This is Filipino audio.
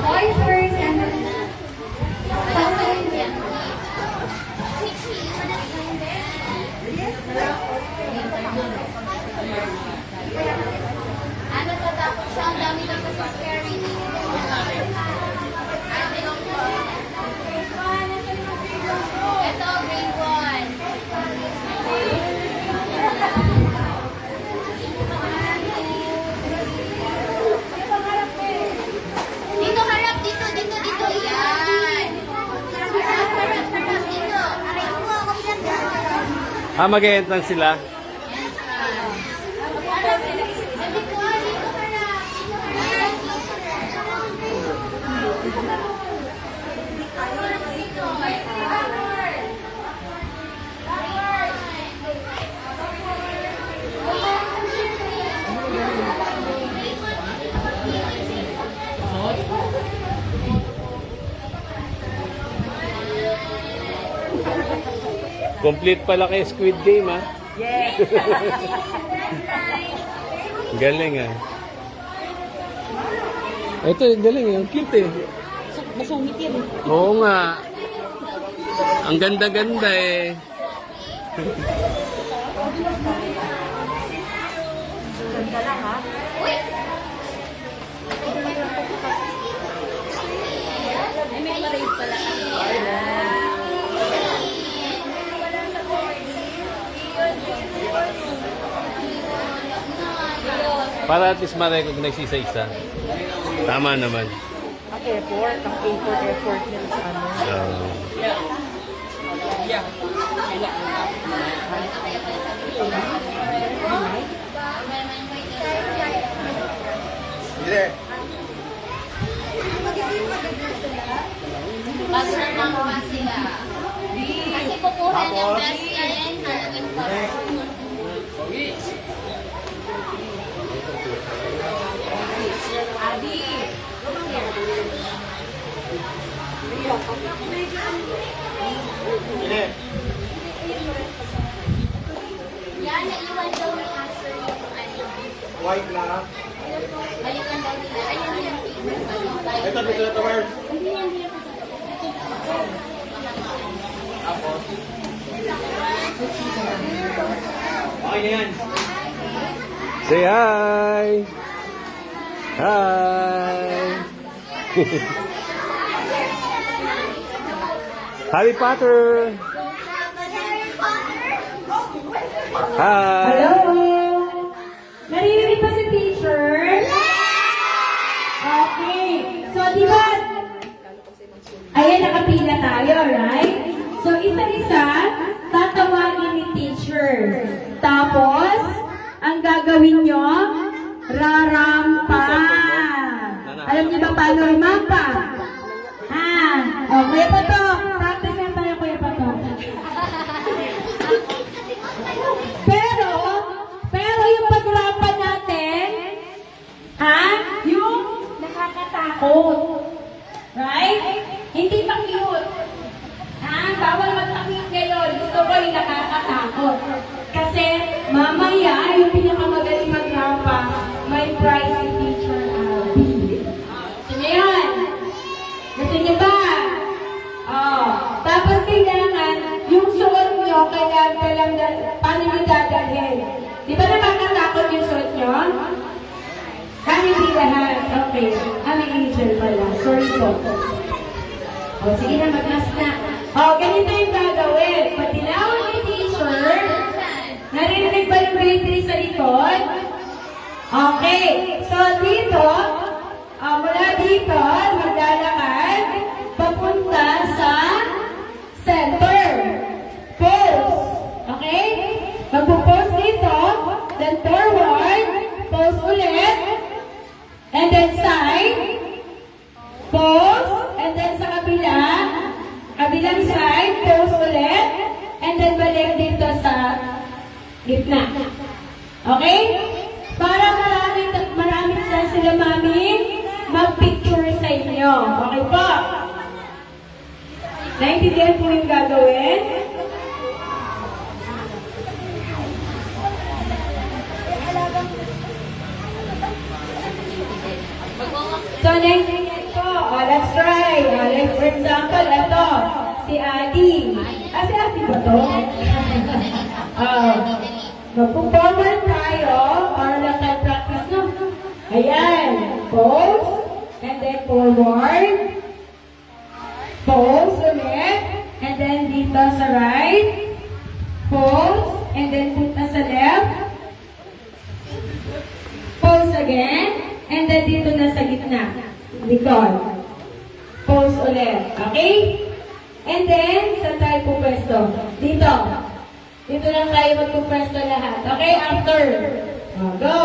Boys first and then ano to dapat siya? Ang dami lang kasi scary. Ito, grade 1. Dito harap, dito. Yan. Harap, dito. Mag-e-entrance sila. Complete pala kay Squid Game, ha? yes. Galing, ha? Ito, galing, ha? Ang cute, eh. Masungit yun. Oo nga. Ang ganda-ganda, eh. Ganda lang ha. Uy! Ay, may parade pala. Para at least ma-recognize isa-isa. Tama naman. Ang effort, effort nila sa ano. Basta nakuha sila. Kasi kukuha ng best friend, Halloween costume. Yan, naiwan daw ni Asher yung ano. White na. Balikan daw nila. Ayun yung Ito, ito, where? Okay na yan. Say hi! Hi! Harry Potter! Hi! Hello! Naririnig ba si teacher? Okay. So, di ba? Ayan, nakapila tayo, right? So, isa-isa, tatawagin ni teacher. Tapos, ang gagawin nyo, rarampa. Alam niyo ba paano rumampa? Ha? O, Kuya Patok. Practice na tayo, Kuya Patok. Pero yung pagrampa natin, ha? Yung nakakatakot. Right? Hindi pa cute. Ha? Bawal magtakit ngayon. Gusto ko yung nakakatakot. Kasi mamaya, yung pinakamagaling magrampa, may prize si Teacher Abby. Gusto niyo yun? Gusto niyo ba? Oh. Tapos kailangan, yung suot nyo, kailangan paano nyo dadalhin? Di ba nakakatakot yung suot nyo? Hindi lahat. Okay. May angel pala. Sorry po. O, sige na, mag-nas na. O, ganito yung gagawin. Pag tinawag ni teacher, naririnig ba yung grade 3 sa likod? Okay. So, dito, mula dito, maglalakad, papunta sa center. Pose. Okay? Magpo-pose dito, then forward, pose ulit, and then side, pose, and then sa kabilang side, pose ulit, and then balik dito sa gitna. Okay? Para marami na sila, mami, mag-picture sa inyo. Okay po? Naintindihan po yung gagawin? So, next ko. Let's try. Like, for example, ito. Si Adi. Si Adi ba to? Mag-forward tayo para lang tayo practice, no? Ayan. Pose. And then forward. Pose ulit. And then dito sa right. Pose. And then punta sa left. Pose again. And then dito na sa gitna. Likod. Pose ulit. Okay? And then, saan tayo pupwesto? Dito. Dito lang tayo magpupwesto lahat. Okay? After. Go.